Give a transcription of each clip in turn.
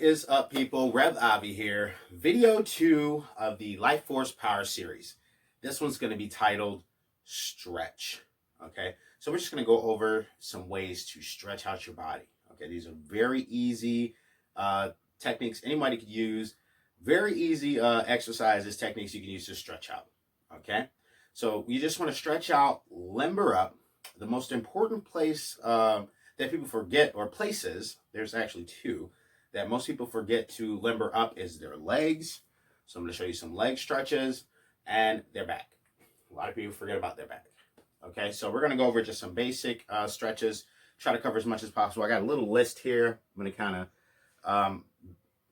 What is up, people? Rev Avi here. Video 2 of the Lifeforce Power series. This one's going to be titled Stretch. Okay, so we're just going to go over some ways to stretch out your body. Okay, these are very easy techniques anybody could use. Very easy exercises, techniques you can use to stretch out. Okay, so you just want to stretch out, limber up. The most important place that people forget, or places, there's actually two, that most people forget to limber up is their legs. So I'm going to show you some leg stretches and their back. A lot of people forget about their back. Okay, so we're going to go over just some basic stretches, try to cover as much as possible. I got a little list here. I'm going to kind of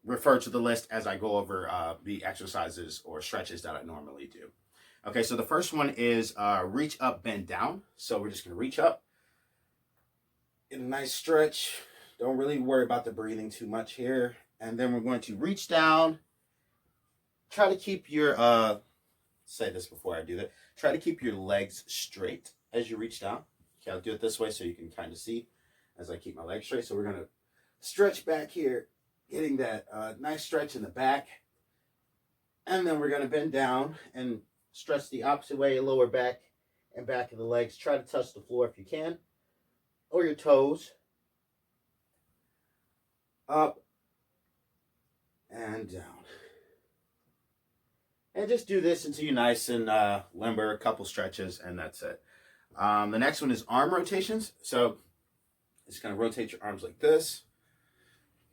refer to the list as I go over the exercises or stretches that I normally do. Okay, so the first one is reach up, bend down. So we're just going to reach up, get a nice stretch. Don't really worry about the breathing too much here. And then we're going to reach down. Try to keep your, say this before I do that. Try to keep your legs straight as you reach down. Okay, I'll do it this way so you can kind of see as I keep my legs straight. So we're going to stretch back here, getting that nice stretch in the back. And then we're going to bend down and stretch the opposite way, lower back and back of the legs. Try to touch the floor if you can, or your toes. Up and down. And just do this until you're nice and limber, a couple stretches, and that's it. The next one is arm rotations. So just going to rotate your arms like this.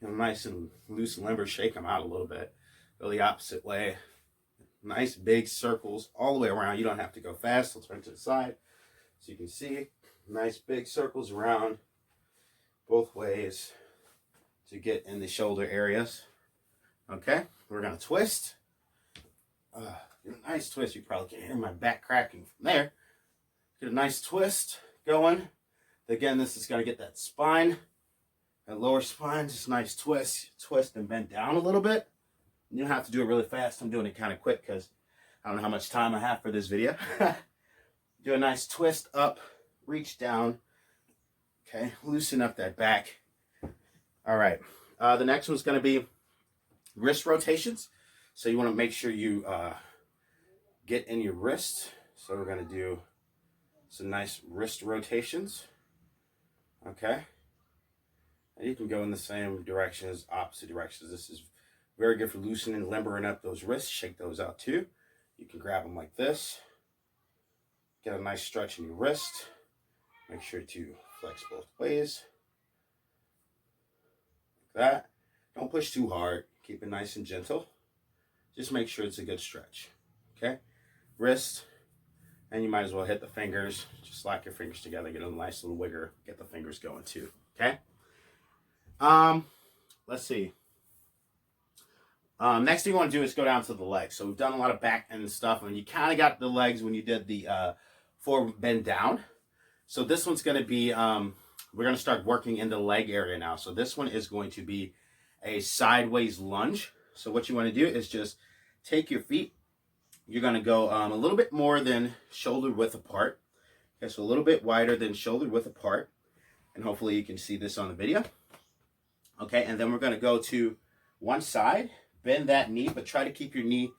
Nice and loose and limber. Shake them out a little bit. Go the opposite way. Nice big circles all the way around. You don't have to go fast. I'll turn to the side so you can see. Nice big circles around both ways to get in the shoulder areas. Okay, we're gonna twist. Get a nice twist. You probably can hear my back cracking from there. Get a nice twist going. Again, this is gonna get that spine, that lower spine. Just nice twist, twist and bend down a little bit. You don't have to do it really fast. I'm doing it kind of quick because I don't know how much time I have for this video. Do a nice twist up, reach down. Okay, loosen up that back. All right, the next one's going to be wrist rotations. So you want to make sure you get in your wrist. So we're going to do some nice wrist rotations. Okay. And you can go in the same direction as opposite directions. This is very good for loosening and limbering up those wrists. Shake those out too. You can grab them like this. Get a nice stretch in your wrist. Make sure to flex both ways. That. Don't push too hard. Keep it nice and gentle. Just make sure it's a good stretch. Okay? Wrist. And you might as well hit the fingers. Just lock your fingers together. Get a nice little wigger. Get the fingers going too. Okay? Let's see. Next thing you want to do is go down to the legs. So we've done a lot of back and stuff. And you kind of got the legs when you did the forward bend down. So this one's going to be... we're going to start working in the leg area now. So this one is going to be a sideways lunge. So what you want to do is just take your feet. You're going to go a little bit more than shoulder width apart. Okay, so a little bit wider than shoulder width apart. And hopefully you can see this on the video. Okay, and then we're going to go to one side. Bend that knee, but try to keep your knee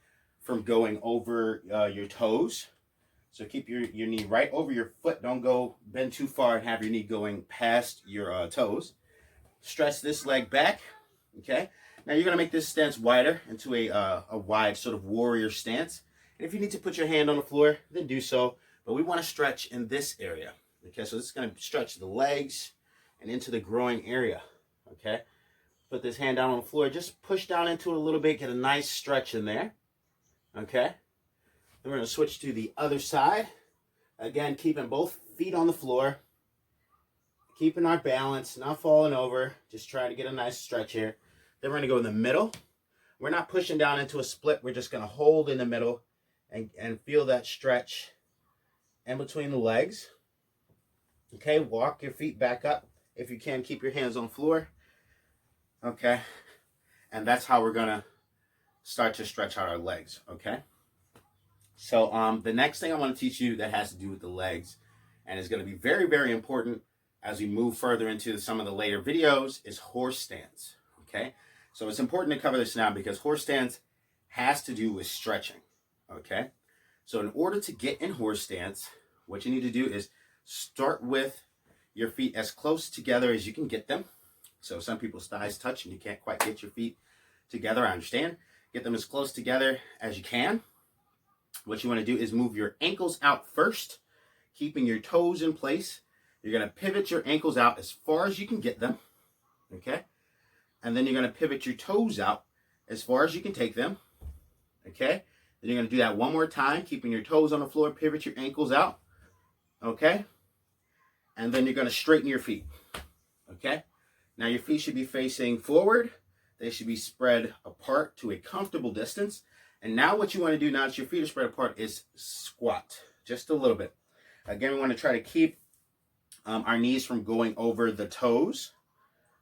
from going over your toes. So keep your knee right over your foot. Don't go bend too far and have your knee going past your toes. Stretch this leg back. Okay. Now you're going to make this stance wider into a wide sort of warrior stance. And if you need to put your hand on the floor, then do so. But we want to stretch in this area. Okay. So this is going to stretch the legs and into the groin area. Okay. Put this hand down on the floor. Just push down into it a little bit. Get a nice stretch in there. Okay. Then we're going to switch to the other side. Again, keeping both feet on the floor. Keeping our balance, not falling over. Just trying to get a nice stretch here. Then we're going to go in the middle. We're not pushing down into a split. We're just going to hold in the middle and feel that stretch in between the legs. Okay, walk your feet back up. If you can, keep your hands on the floor. Okay, and that's how we're going to start to stretch out our legs. Okay. So the next thing I want to teach you that has to do with the legs and is going to be very, very important as we move further into some of the later videos is horse stance. Okay. So it's important to cover this now because horse stance has to do with stretching, okay? So in order to get in horse stance, what you need to do is start with your feet as close together as you can get them. So some people's thighs touch and you can't quite get your feet together, I understand. Get them as close together as you can. What you want to do is move your ankles out first, keeping your toes in place. You're going to pivot your ankles out as far as you can get them, okay? And then you're going to pivot your toes out as far as you can take them, okay? Then you're going to do that one more time, keeping your toes on the floor, pivot your ankles out, okay? And then you're going to straighten your feet, okay? Now your feet should be facing forward. They should be spread apart to a comfortable distance. And now what you want to do now that your feet are spread apart is squat, just a little bit. Again, we want to try to keep our knees from going over the toes,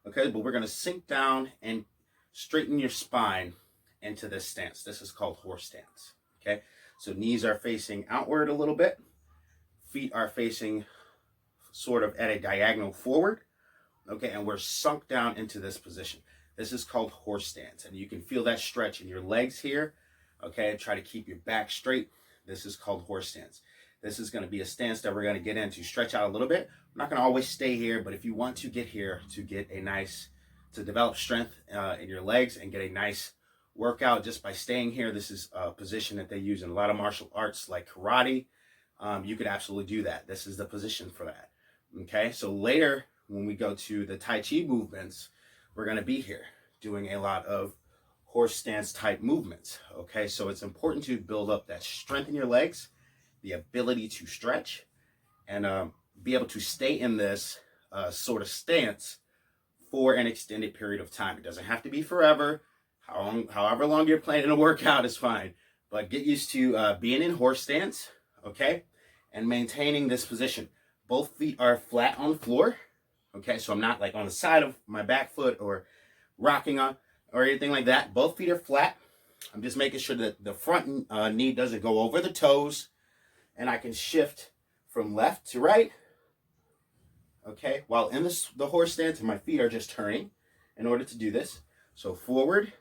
okay? But we're going to sink down and straighten your spine into this stance. This is called horse stance, okay? So knees are facing outward a little bit. Feet are facing sort of at a diagonal forward, okay? And we're sunk down into this position. This is called horse stance. And you can feel that stretch in your legs here, okay? Try to keep your back straight. This is called horse stance. This is going to be a stance that we're going to get into. Stretch out a little bit. I'm not going to always stay here, but if you want to get here to get a nice, to develop strength in your legs and get a nice workout just by staying here, this is a position that they use in a lot of martial arts like karate. You could absolutely do that. This is the position for that. Okay, so later when we go to the Tai Chi movements, we're going to be here doing a lot of horse stance type movements. Okay, so it's important to build up that strength in your legs, the ability to stretch, and be able to stay in this sort of stance for an extended period of time. It doesn't have to be forever. However long you're planning to work out is fine. But get used to being in horse stance, okay, and maintaining this position. Both feet are flat on the floor, okay, so I'm not like on the side of my back foot or rocking on or anything like that. Both feet are flat. I'm just making sure that the front knee doesn't go over the toes, and I can shift from left to right, okay, while in the horse stance, and my feet are just turning in order to do this. So forward,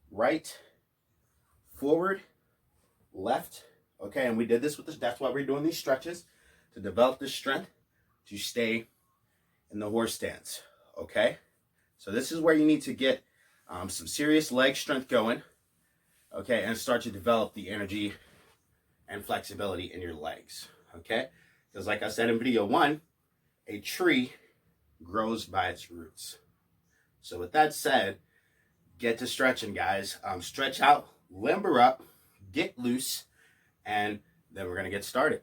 right, forward, left, okay, and we did this with this. That's why we're doing these stretches, to develop the strength to stay in the horse stance, okay? So this is where you need to get some serious leg strength going, okay, and start to develop the energy and flexibility in your legs, okay? Because like I said in video 1, a tree grows by its roots. So with that said, get to stretching, guys. Stretch out, limber up, get loose, and then we're going to get started.